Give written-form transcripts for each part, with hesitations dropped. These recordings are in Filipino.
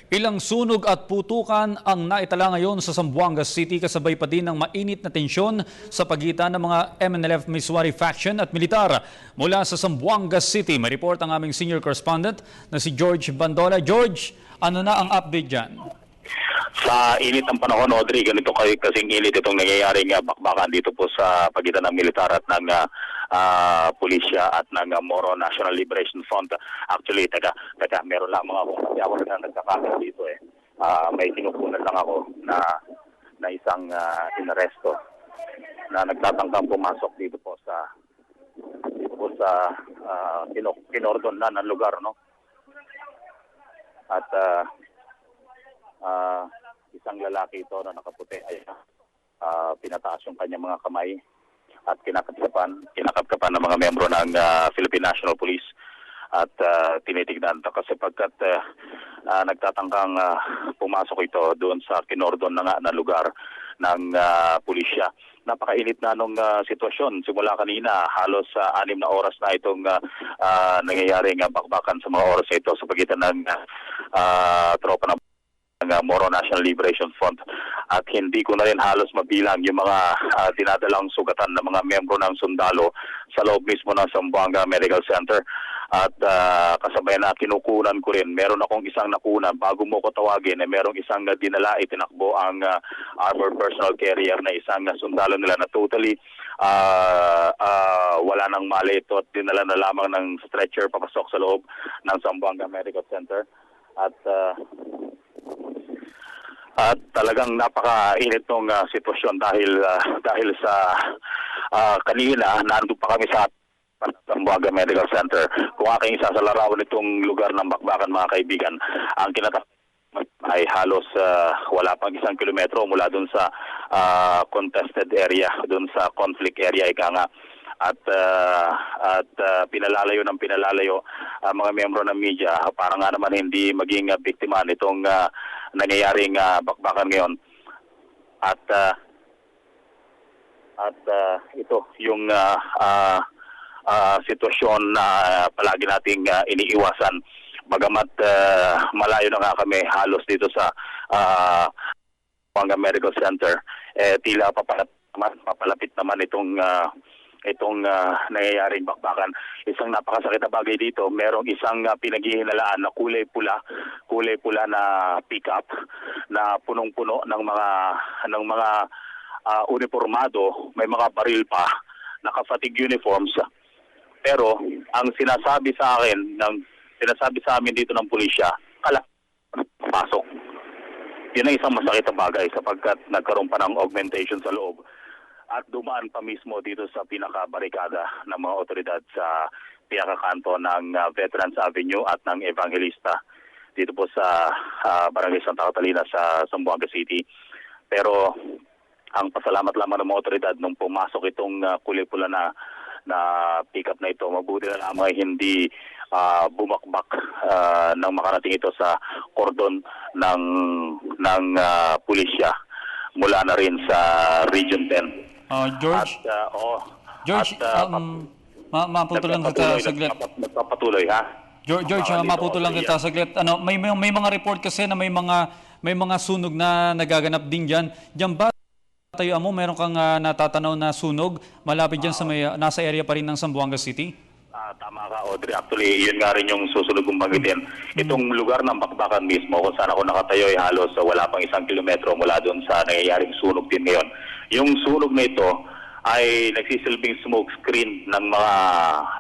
Ilang sunog at putukan ang naitala ngayon sa Zamboanga City kasabay pa din ng mainit na tensyon sa pagitan ng mga MNLF Miswari faction at militar. Mula sa Zamboanga City, may report ang aming senior correspondent na si George Bandola. George, ano na ang update dyan? Sa init ng panahon, Audrey, ganito kasing init itong nangyayaring bakbakan dito po sa pagitan ng militar at ng pulisya at ng Moro National Liberation Front. Actually, teka, meron lang mga ako na nagkakaroon dito eh. May kinukunan lang ako na isang inaresto na nagtatangkang pumasok dito po sa kinordon na ng lugar, no? At isang lalaki ito na nakaputi ay pinataas yung kanyang mga kamay at kinakapkapan ng mga membro ng Philippine National Police at tinitignan kasi pagkat nagtatangkang pumasok ito doon sa kinordon na lugar ng pulisya. Napakainit na nung sitwasyon. Simula kanina, halos 6 na oras na itong nangyayaring bakbakan sa mga oras ito sa pagitan ng tropa ng Moro National Liberation Front at hindi ko na rin halos mabilang yung mga dinadalang sugatan ng mga membro ng sundalo sa loob mismo ng Zamboanga Medical Center at kasabay na kinukunan ko rin. Meron akong isang nakunan bago mo ko tawagin merong isang dinala itinakbo ang armored personal carrier na isang sundalo nila na totally wala nang mali ito at dinala na lamang ng stretcher papasok sa loob ng Zamboanga Medical Center at talagang napakainit ng sitwasyon dahil sa kanina nandun pa kami sa Zamboanga Medical Center. Kung aking isasalarawan itong lugar ng bakbakan, mga kaibigan, ang kinatapos ay halos wala pang 1 kilometro mula dun sa contested area, dun sa conflict area ika nga. At pinalalayo mga miyembro ng media para nga naman hindi maging biktima nitong nangyayaring bakbakan ngayon. At ito yung sitwasyon na palagi nating iniiwasan. Bagamat malayo na nga kami halos dito sa Zamboanga Medical Center, tila papalapit naman itong nangyayaring bakbakan. Isang napakasakit na bagay dito, merong isang pinaghihinalaan na kulay pula na pick-up na punong-puno ng mga uniformado, may mga baril pa, naka-fatigue uniforms. Pero ang sinasabi sa amin dito ng pulisya, pasok. Yun ang isang masakit na bagay sapagkat nagkaroon pa ng augmentation sa loob. At dumaan pa mismo dito sa pinakabarikada ng mga otoridad sa pinakakanto ng Veterans Avenue at ng Evangelista dito po sa Barangay Santa Catalina sa Zamboanga City. Pero ang pasalamat lamang ng mga otoridad nung pumasok itong kulay-pula na pick-up na ito, mabuti na lamang hindi bumakbak ng makarating ito sa kordon ng pulisya mula na rin sa Region 10. George, maputol lang kita saglit. Magpapatuloy, ha? George, maputol lang kita saglit. May mga report kasi na may mga sunog na nagaganap din diyan. Diyan ba tayo mo meron kang natatanaw na sunog malapit diyan sa nasa area pa rin ng Zamboanga City? Tama ka, Audrey. Actually, yun nga rin yung susunod kong banggitin. Itong lugar ng bakbakan mismo kung saan ako nakatayo ay halos wala pang 1 kilometro mula doon sa nangyayaring sunog din ngayon. Yung sunog na ito ay nagsisilbing smoke screen ng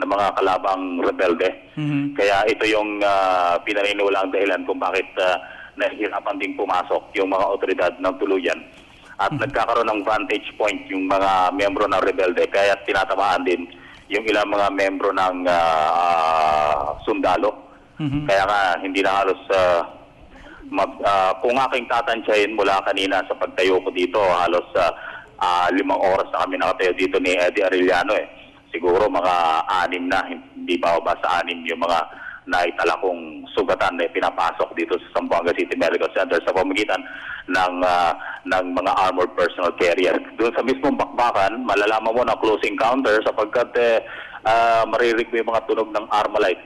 mga kalabang rebelde. Kaya ito yung pinaniniwalaang dahilan kung bakit nahihirapan ding pumasok yung mga otoridad ng tuluyan. At nagkakaroon ng vantage point yung mga miyembro ng rebelde kaya tinatamaan din yung ilang mga membro ng sundalo. Kaya nga hindi na halos kung aking tatansyahin mula kanina sa pagtayo ko dito, halos 5 oras na kami nakatayo dito ni Eddie Arellano siguro mga 6 na, hindi ba sa 6 yung mga naitala kong sugatan na pinapasok dito sa Zamboanga City Medical Center sa pamamagitan ng mga armored personal carrier. Doon sa mismong bakbakan, malalaman mo na close encounter sapagkat maririnig mo yung mga tunog ng Armalite.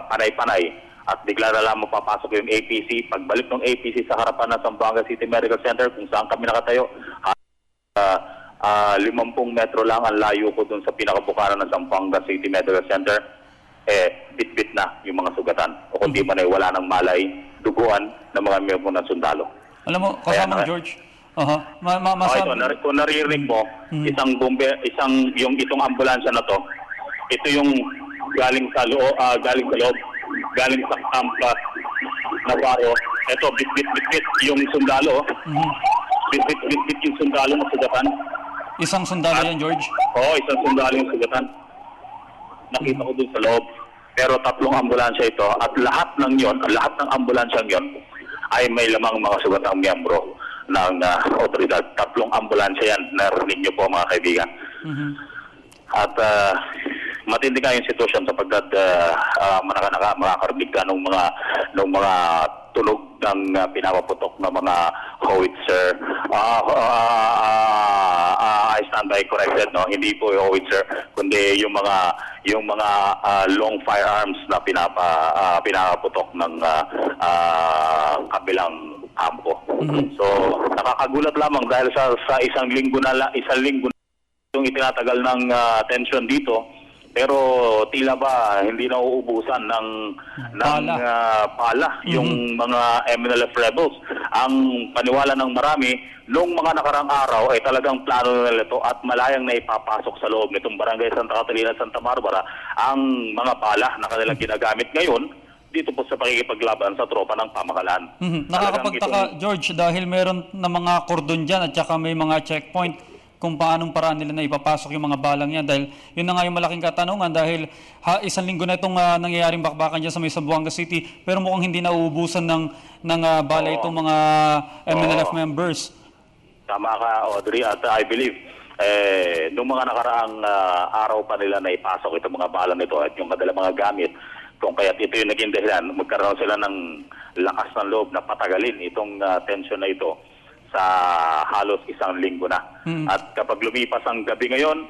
Panay-panay. at bigla na lang mapapasok yung APC. Pagbalik ng APC sa harapan ng Zamboanga City Medical Center kung saan kami nakatayo, 50 metro lang ang layo ko dun sa pinakabukaran ng Zamboanga City Medical Center, bit-bit na yung mga sugatan. O kundi man ay wala ng malay, duguan ng mga miyembro ng sundalo. Alam mo, kasama George, Kung naririnig mo, itong ambulansya na to, ito yung galing sa loob, galing sa Tampa, Navarro. Ito, bit-bit yung sundalo. Bit-bit yung sundalo na sugatan. Isang sundalo yan, George? Oo, isang sundalo yung sugatan. Nakita ko dun sa loob. Pero 3 ambulansya ito at lahat ng ambulansyang yon ay may lamang mga sugatang miyembro ng otoridad. 3 ambulansya yan. Narinig niyo po mga kaibigan. At matindi nga yung sitwasyon sapagkat makakarinig ka ng mga tunog ng pinapaputok ng mga howitzer. I stand by corrected, no? Hindi po yung howitzer, kundi yung mga long firearms na pinapaputok ng kabilang kampo. So nakakagulat lamang dahil sa isang linggo yung itinatagal ng tension dito. Pero tila ba hindi na uubusan ng pala yung mga MNLF rebels. Ang paniwala ng marami, noong mga nakarang araw ay talagang plano nila ito at malayang na ipapasok sa loob nitong Barangay Santa Catalina, Santa Barbara ang mga pala na kanilang ginagamit ngayon dito po sa pakikipaglaban sa tropa ng pamahalaan. Nakakapagtaka, George, dahil meron na mga kordon dyan at saka may mga checkpoint kung paanong paraan nila na ipapasok yung mga balang yan. Dahil yun na nga yung malaking katanungan dahil isang linggo na itong nangyayaring bakbakan dyan sa may Zamboanga City pero mukhang hindi nauubusan ng bala itong mga MNLF members. Tama ka, Audrey, at I believe nung mga nakaraang araw pa nila na ipasok itong mga bala nito at yung kadalang mga gamit, kung kaya't ito yung naging dahilan, magkaroon sila ng lakas ng loob na patagalin itong tension na ito sa halos isang linggo na. At kapag lumipas ang gabi ngayon,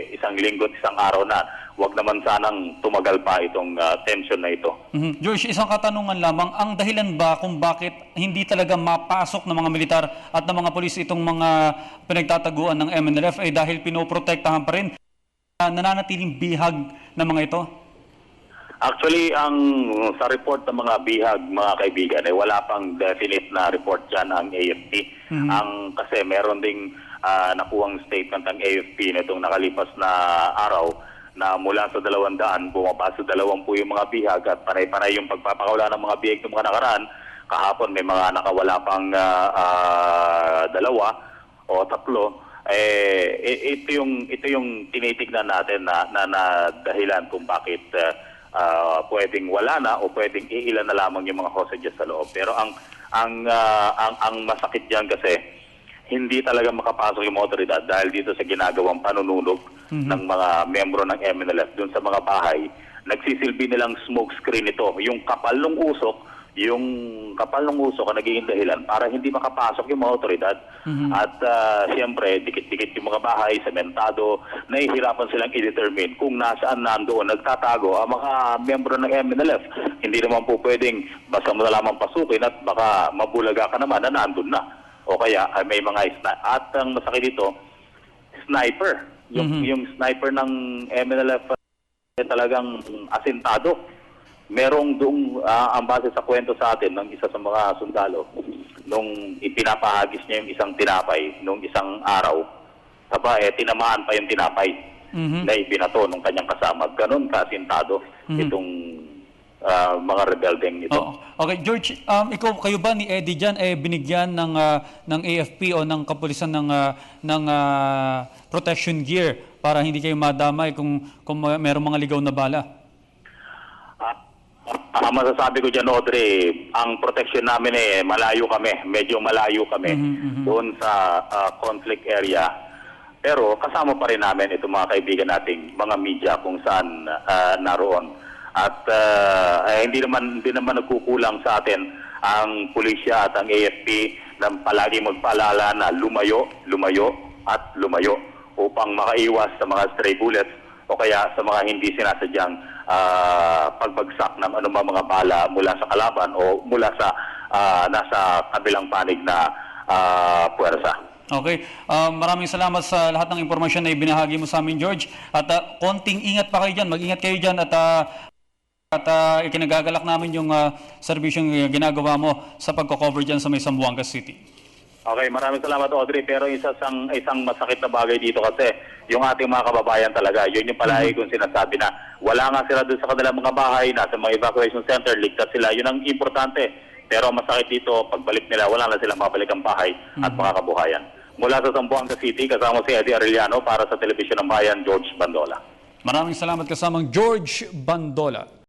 isang linggo at isang araw na, wag naman sanang tumagal pa itong tension na ito. George, isang katanungan lamang, ang dahilan ba kung bakit hindi talaga mapasok ng mga militar at ng mga polis itong mga pinagtataguan ng MNLF ay dahil pinoprotektahan pa rin nananatiling bihag ng mga ito? Actually, sa report ng mga bihag, mga kaibigan, wala pang definite na report dyan ang AFP. Kasi meron ding nakuhang statement ng AFP nitong nakalipas na araw na mula sa 200, bumaba sa 20 yung mga bihag at panay-panay yung pagpapakawala ng mga bihag ng mga nakaraan. Kahapon may mga nakawala pang 2 o 3. Ito yung tinitignan natin na dahilan kung bakit pwedeng wala na o pwedeng iilan na lamang yung mga hostages sa loob. Pero ang masakit diyan kasi hindi talaga makapasok yung mga otoridad dahil dito sa ginagawang panununog ng mga membro ng MNLF dun sa mga bahay. Nagsisilbi nilang smoke screen ito. Yung kapal ng usok ang nagiging dahilan para hindi makapasok yung mga otoridad. At siyempre, dikit-dikit yung mga bahay, sementado, nahihirapan silang i-determine kung nasaan nandoon nagtatago ang mga miyembro ng MNLF. Hindi naman po pwedeng basta mo na lamang pasukin at baka mabulaga ka naman na nandun na. O kaya may mga at ang masakit dito, sniper. Yung sniper ng MNLF talagang asintado. Merong doong ang base sa kwento sa atin ng isa sa mga sundalo nung ipinapahagis niya yung isang tinapay nung isang araw, tinamaan pa yung tinapay na ibinato nung kanyang kasama. Ganon kasintado itong mga rebeldeng ito. Okay, George, kayo ba ni Eddie dyan binigyan ng AFP o ng kapulisan ng protection gear para hindi kayo madamay kung merong mga ligaw na bala? Ang masasabi ko dyan, Audrey, ang protection namin medyo malayo kami doon sa conflict area. Pero kasama pa rin namin itong mga kaibigan nating mga media kung saan naroon. At hindi naman nagkukulang sa atin ang pulisya at ang AFP na palagi magpaalala na lumayo upang makaiwas sa mga stray bullets o kaya sa mga hindi sinasadyang pagbagsak ng anumang mga bala mula sa kalaban o mula sa nasa kabilang panig na puwersa. Okay. Maraming salamat sa lahat ng impormasyon na ibinahagi mo sa amin, George. At konting ingat pa kayo dyan. Mag-ingat kayo dyan at ikinagagalak namin yung serbisyong ginagawa mo sa pagko-cover dyan sa may Zamboanga City. Okay, maraming salamat Audrey. Pero isang masakit na bagay dito kasi yung ating mga kababayan talaga, yun yung palagi kong sinasabi na wala nga sila doon sa kanilang mga bahay, nasa mga evacuation center, ligtas sila. Yun ang importante. Pero masakit dito, pagbalik nila, wala na silang mabalik ang bahay at mga kabuhayan. Mula sa Zamboanga City, kasama si Eddie Arellano para sa Telebisyon ng Bayan, George Bandola. Maraming salamat kasamang George Bandola.